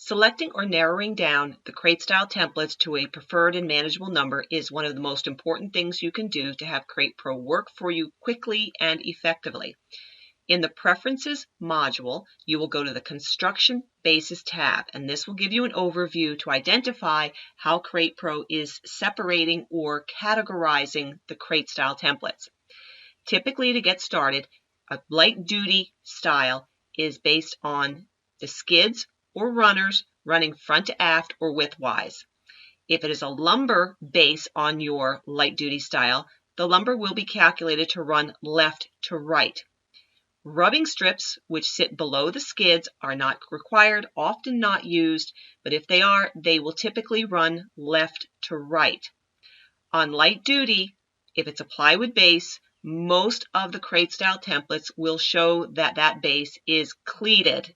Selecting or narrowing down the crate style templates to a preferred and manageable number is one of the most important things you can do to have Crate Pro work for you quickly and effectively. In the Preferences module, you will go to the Construction Basis tab, and this will give you an overview to identify how Crate Pro is separating or categorizing the crate style templates. Typically, to get started, a light duty style is based on the skids or runners running front to aft or widthwise. If it is a lumber base on your light duty style, the lumber will be calculated to run left to right. Rubbing strips, which sit below the skids, are not required, often not used, but if they are, they will typically run left to right. On light duty, if it's a plywood base, most of the crate style templates will show that that base is cleated.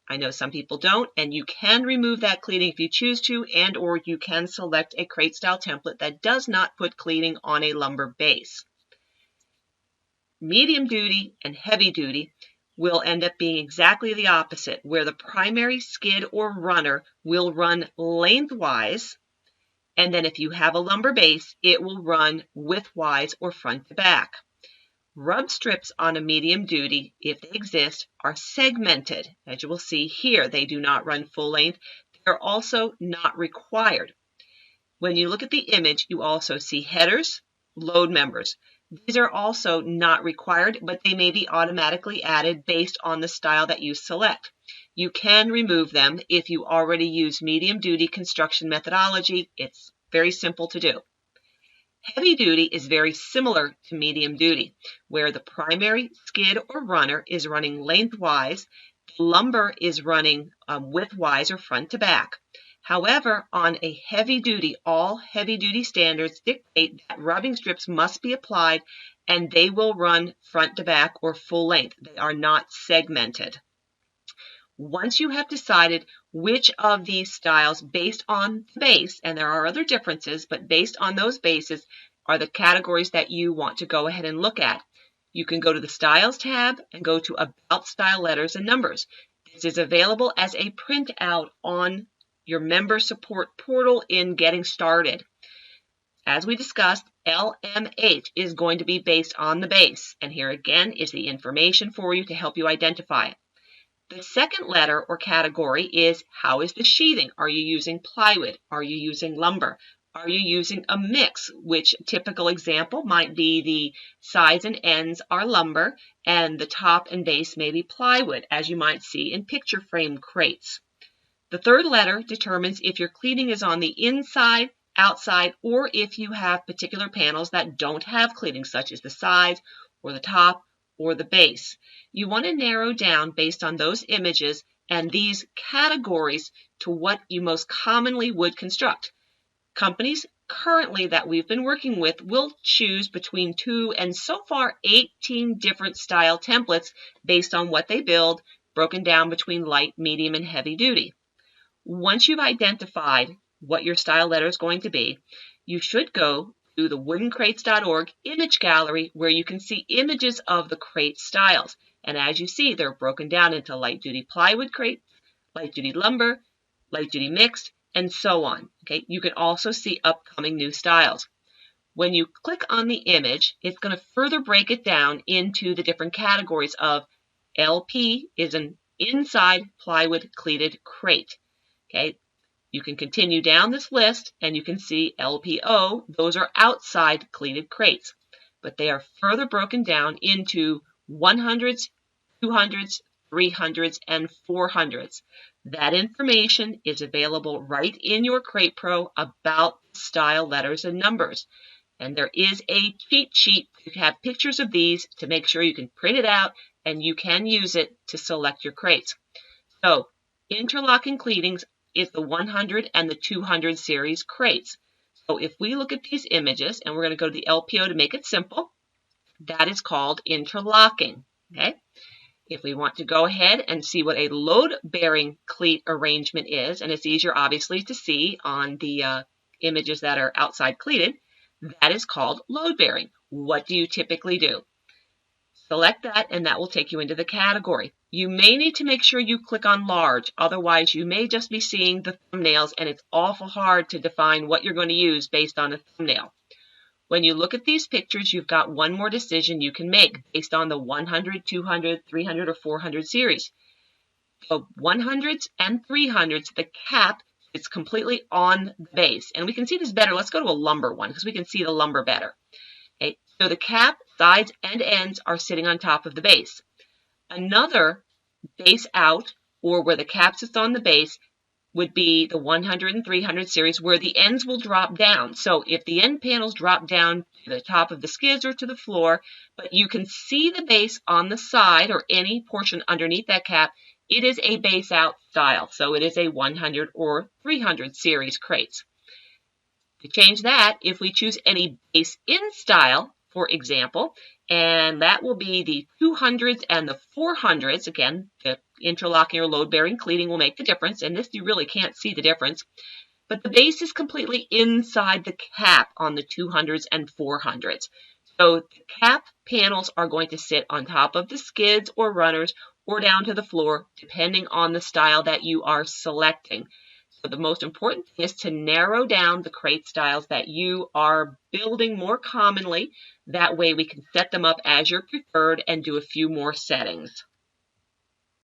I know some people don't, and you can remove that cleating if you choose to, and or you can select a crate style template that does not put cleating on a lumber base. Medium duty and heavy duty will end up being exactly the opposite, where the primary skid or runner will run lengthwise, and then if you have a lumber base, it will run widthwise or front to back. Rub strips on a medium duty, if they exist, are segmented. As you will see here, they do not run full length. They are also not required. When you look at the image, you also see headers, load members. These are also not required, but they may be automatically added based on the style that you select. You can remove them if you already use medium duty construction methodology. It's very simple to do. Heavy duty is very similar to medium duty, where the primary skid or runner is running lengthwise, the lumber is running widthwise or front to back. However, on a heavy duty, all heavy duty standards dictate that rubbing strips must be applied and they will run front to back or full length. They are not segmented. Once you have decided which of these styles based on the base, and there are other differences, but based on those bases are the categories that you want to go ahead and look at, you can go to the Styles tab and go to About Style Letters and Numbers. This is available as a printout on your member support portal in Getting Started. As we discussed, LMH is going to be based on the base, and here again is the information for you to help you identify it. The second letter or category is how is the sheathing? Are you using plywood? Are you using lumber? Are you using a mix, which typical example might be the sides and ends are lumber and the top and base may be plywood, as you might see in picture frame crates. The third letter determines if your cleating is on the inside, outside, or if you have particular panels that don't have cleating, such as the sides or the top or the base. You want to narrow down based on those images and these categories to what you most commonly would construct. Companies currently that we've been working with will choose between 2 and so far 18 different style templates based on what they build, broken down between light, medium, and heavy duty. Once you've identified what your style letter is going to be, you should go to the woodencrates.org image gallery where you can see images of the crate styles. And as you see, they're broken down into light duty plywood crates, light duty lumber, light duty mixed, and so on. Okay, you can also see upcoming new styles. When you click on the image, it's going to further break it down into the different categories of LP is an inside plywood cleated crate. Okay, you can continue down this list and you can see LPO, those are outside cleated crates, but they are further broken down into 100s, 200s, 300s, and 400s. That information is available right in your Crate Pro about style letters and numbers. And there is a cheat sheet to have pictures of these to make sure you can print it out and you can use it to select your crates. So interlocking cleatings is the 100 and the 200 series crates. So if we look at these images, and we're going to go to the LPO to make it simple, that is called interlocking. Okay? If we want to go ahead and see what a load-bearing cleat arrangement is, and it's easier obviously to see on the images that are outside cleated, that is called load-bearing. What do you typically do? Select that and that will take you into the category. You may need to make sure you click on large, otherwise you may just be seeing the thumbnails and it's awful hard to define what you're going to use based on a thumbnail. When you look at these pictures, you've got one more decision you can make based on the 100, 200, 300, or 400 series. The 100s and 300s, the cap is completely on the base. And we can see this better. Let's go to a lumber one because we can see the lumber better. Okay, so the cap, sides, and ends are sitting on top of the base. Another base out, or where the cap sits on the base, would be the 100 and 300 series where the ends will drop down. So if the end panels drop down to the top of the skids or to the floor, but you can see the base on the side or any portion underneath that cap, it is a base out style. So it is a 100 or 300 series crates. To change that, if we choose any base in style, for example, and that will be the 200s and the 400s. Again, the interlocking or load-bearing cleating will make the difference, and this you really can't see the difference. But the base is completely inside the cap on the 200s and 400s. So the cap panels are going to sit on top of the skids or runners or down to the floor, depending on the style that you are selecting. So the most important thing is to narrow down the crate styles that you are building more commonly. That way we can set them up as your preferred and do a few more settings.